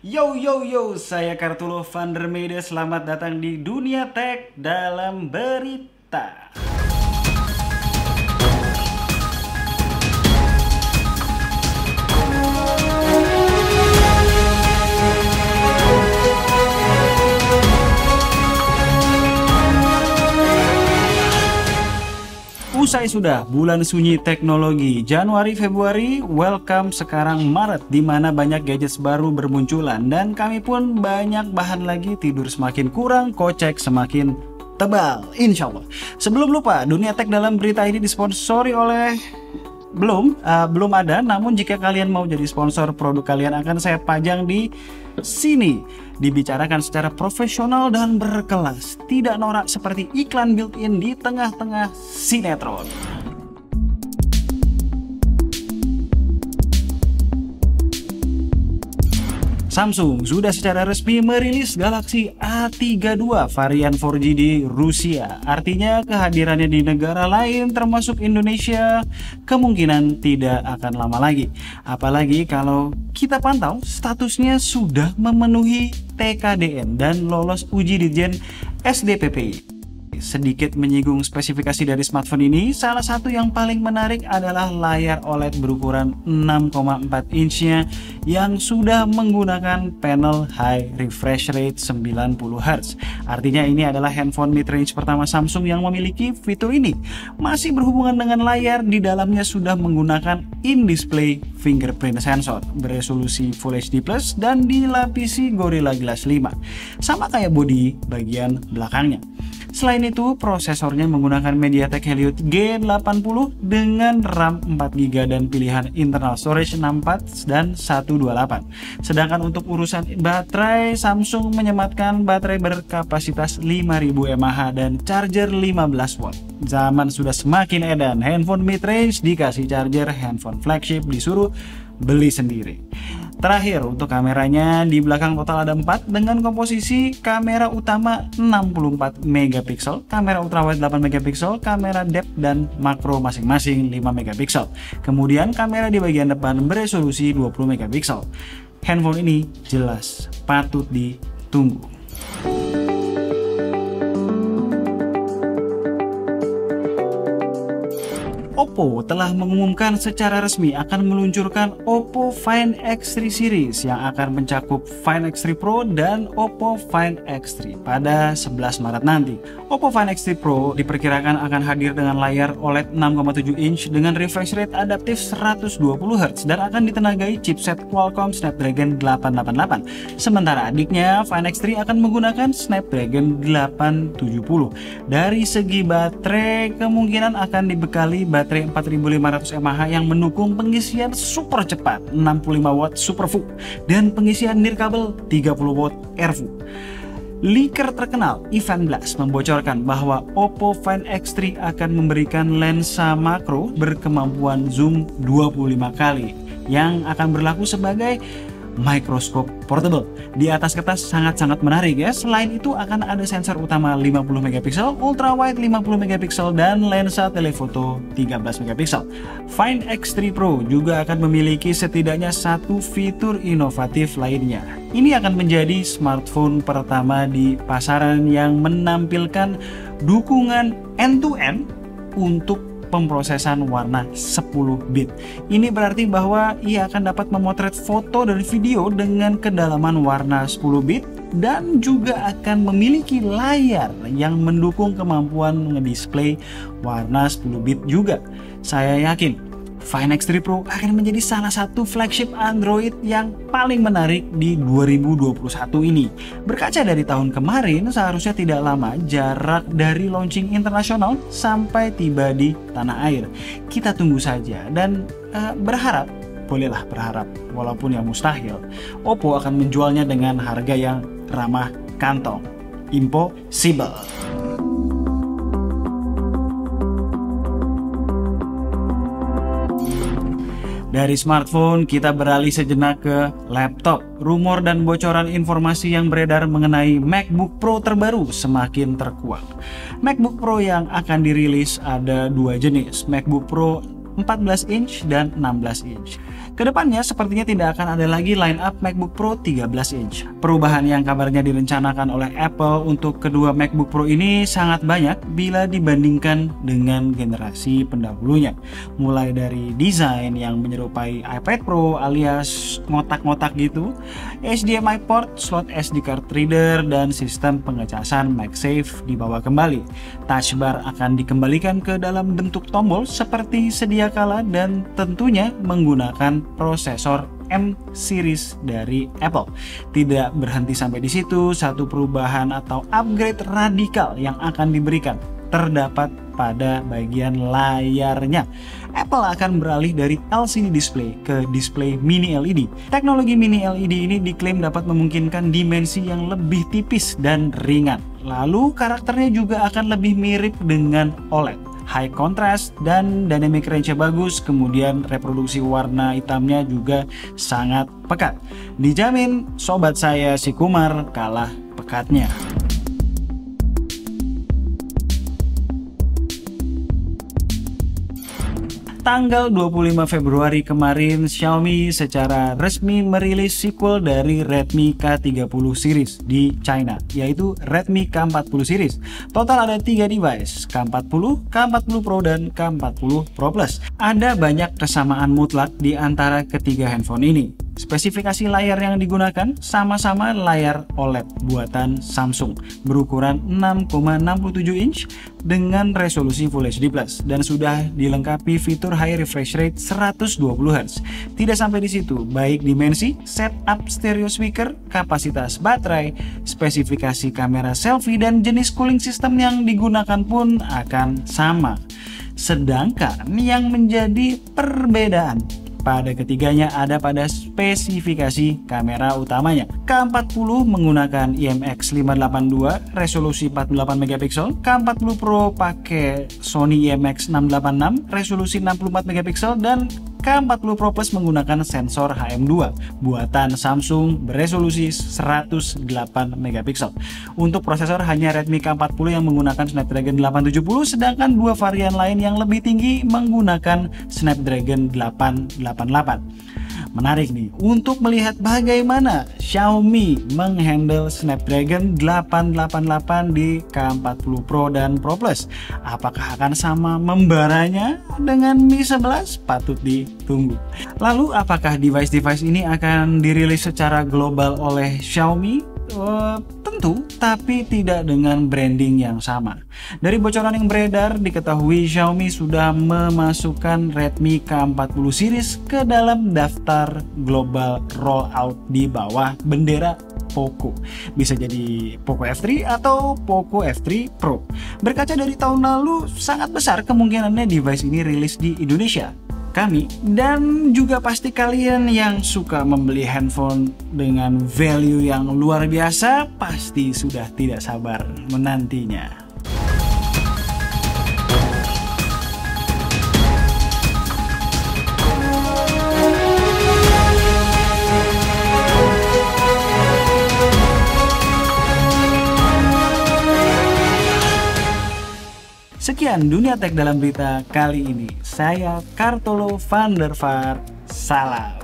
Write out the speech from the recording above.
Yo yo yo, saya Kartulo Vandermeide. Selamat datang di Dunia Tech dalam Berita. Usai sudah bulan sunyi teknologi Januari Februari, welcome sekarang Maret, di mana banyak gadgets baru bermunculan dan kami pun banyak bahan lagi. Tidur semakin kurang, kocek semakin tebal, insya Allah. Sebelum lupa, Dunia Tech dalam Berita ini disponsori oleh belum ada, namun jika kalian mau jadi sponsor, produk kalian akan saya pajang di sini. Dibicarakan secara profesional dan berkelas, tidak norak seperti iklan built-in di tengah-tengah sinetron. Samsung sudah secara resmi merilis Galaxy A32 varian 4G di Rusia. Artinya kehadirannya di negara lain termasuk Indonesia kemungkinan tidak akan lama lagi. Apalagi kalau kita pantau statusnya sudah memenuhi TKDN dan lolos uji Ditjen SDPPI. Sedikit menyinggung spesifikasi dari smartphone ini, salah satu yang paling menarik adalah layar OLED berukuran 6,4 inch-nya yang sudah menggunakan panel high refresh rate 90Hz. Artinya ini adalah handphone mid-range pertama Samsung yang memiliki fitur ini. Masih berhubungan dengan layar, di dalamnya sudah menggunakan in-display fingerprint sensor beresolusi Full HD+, dan dilapisi Gorilla Glass 5. Sama kayak bodi bagian belakangnya. Selain itu, prosesornya menggunakan MediaTek Helio G80 dengan RAM 4GB dan pilihan internal storage 64 dan 128. Sedangkan untuk urusan baterai, Samsung menyematkan baterai berkapasitas 5000 mAh dan charger 15 watt. Zaman sudah semakin edan, handphone mid-range dikasih charger, handphone flagship disuruh beli sendiri. Terakhir, untuk kameranya, di belakang total ada 4 dengan komposisi kamera utama 64 megapiksel, kamera ultrawide 8 megapiksel, kamera depth dan makro masing-masing 5 megapiksel. Kemudian kamera di bagian depan beresolusi 20 megapiksel. Handphone ini jelas patut ditunggu. Oppo telah mengumumkan secara resmi akan meluncurkan Oppo Find X3 series yang akan mencakup Find X3 Pro dan Oppo Find X3 pada 11 Maret nanti. Oppo Find X3 Pro diperkirakan akan hadir dengan layar OLED 6,7 inch dengan refresh rate adaptif 120Hz dan akan ditenagai chipset Qualcomm Snapdragon 888. Sementara adiknya Find X3 akan menggunakan Snapdragon 870. Dari segi baterai, kemungkinan akan dibekali baterai 4500 mAh yang mendukung pengisian super cepat 65 watt SuperVOOC dan pengisian nirkabel 30 watt AirVOOC. Leaker terkenal Ivan Blass membocorkan bahwa Oppo Find X3 akan memberikan lensa makro berkemampuan zoom 25 kali yang akan berlaku sebagai microscope portable. Di atas kertas sangat-sangat menarik ya. Selain itu akan ada sensor utama 50 megapiksel, ultrawide 50 megapiksel dan lensa telefoto 13 megapiksel. Find X3 Pro juga akan memiliki setidaknya satu fitur inovatif lainnya. Ini akan menjadi smartphone pertama di pasaran yang menampilkan dukungan end-to-end untuk pemrosesan warna 10 bit. Ini berarti bahwa ia akan dapat memotret foto dan video dengan kedalaman warna 10 bit dan juga akan memiliki layar yang mendukung kemampuan ngedisplay warna 10 bit juga. Saya yakin Find X3 Pro akan menjadi salah satu flagship Android yang paling menarik di 2021 ini. Berkaca dari tahun kemarin, seharusnya tidak lama jarak dari launching internasional sampai tiba di tanah air. Kita tunggu saja dan berharap, bolehlah berharap, walaupun yang mustahil, Oppo akan menjualnya dengan harga yang ramah kantong. Impossible. Dari smartphone, kita beralih sejenak ke laptop. Rumor dan bocoran informasi yang beredar mengenai MacBook Pro terbaru semakin terkuak. MacBook Pro yang akan dirilis ada dua jenis, MacBook Pro 14 inch dan 16 inch. Kedepannya sepertinya tidak akan ada lagi line up MacBook Pro 13 inch. Perubahan yang kabarnya direncanakan oleh Apple untuk kedua MacBook Pro ini sangat banyak bila dibandingkan dengan generasi pendahulunya. Mulai dari desain yang menyerupai iPad Pro alias ngotak-ngotak gitu, HDMI port, slot SD card reader, dan sistem pengecasan MagSafe dibawa kembali. Touch bar akan dikembalikan ke dalam bentuk tombol seperti sedia kala dan tentunya menggunakan prosesor M series dari Apple. Tidak berhenti sampai di situ, satu perubahan atau upgrade radikal yang akan diberikan terdapat pada bagian layarnya. Apple akan beralih dari LCD display ke display mini LED. Teknologi mini LED ini diklaim dapat memungkinkan dimensi yang lebih tipis dan ringan. Lalu karakternya juga akan lebih mirip dengan OLED. High contrast dan dynamic range-nya bagus, kemudian reproduksi warna hitamnya juga sangat pekat. Dijamin sobat saya si Kumar kalah pekatnya. Tanggal 25 Februari kemarin, Xiaomi secara resmi merilis sequel dari Redmi K30 series di China, yaitu Redmi K40 series. Total ada 3 device, K40, K40 Pro, dan K40 Pro Plus. Ada banyak kesamaan mutlak di antara ketiga handphone ini. Spesifikasi layar yang digunakan sama-sama layar OLED buatan Samsung berukuran 6,67 inch dengan resolusi Full HD+ dan sudah dilengkapi fitur high refresh rate 120 Hz. Tidak sampai di situ, baik dimensi, setup stereo speaker, kapasitas baterai, spesifikasi kamera selfie, dan jenis cooling system yang digunakan pun akan sama. Sedangkan yang menjadi perbedaan pada ketiganya ada pada spesifikasi kamera utamanya. K40 menggunakan IMX582 resolusi 48 MP, K40 Pro pakai Sony IMX686 resolusi 64 MP, dan K40 Pro Plus menggunakan sensor HM2 buatan Samsung beresolusi 108 MP. Untuk prosesor hanya Redmi K40 yang menggunakan Snapdragon 870, sedangkan dua varian lain yang lebih tinggi menggunakan Snapdragon 888. Menarik nih untuk melihat bagaimana Xiaomi menghandle Snapdragon 888 di K40 Pro dan Pro Plus. Apakah akan sama membaranya dengan Mi 11? Patut ditunggu. Lalu apakah device-device ini akan dirilis secara global oleh Xiaomi? Tentu, tapi tidak dengan branding yang sama. Dari bocoran yang beredar, diketahui Xiaomi sudah memasukkan Redmi K40 series ke dalam daftar global rollout di bawah bendera Poco. Bisa jadi Poco F3 atau Poco F3 Pro. Berkaca dari tahun lalu, sangat besar kemungkinannya device ini rilis di Indonesia. Kami dan juga pasti kalian yang suka membeli handphone dengan value yang luar biasa pasti sudah tidak sabar menantinya. Sekian Dunia Tech dalam berita kali ini. Saya Kartolo van der Vaart. Salam.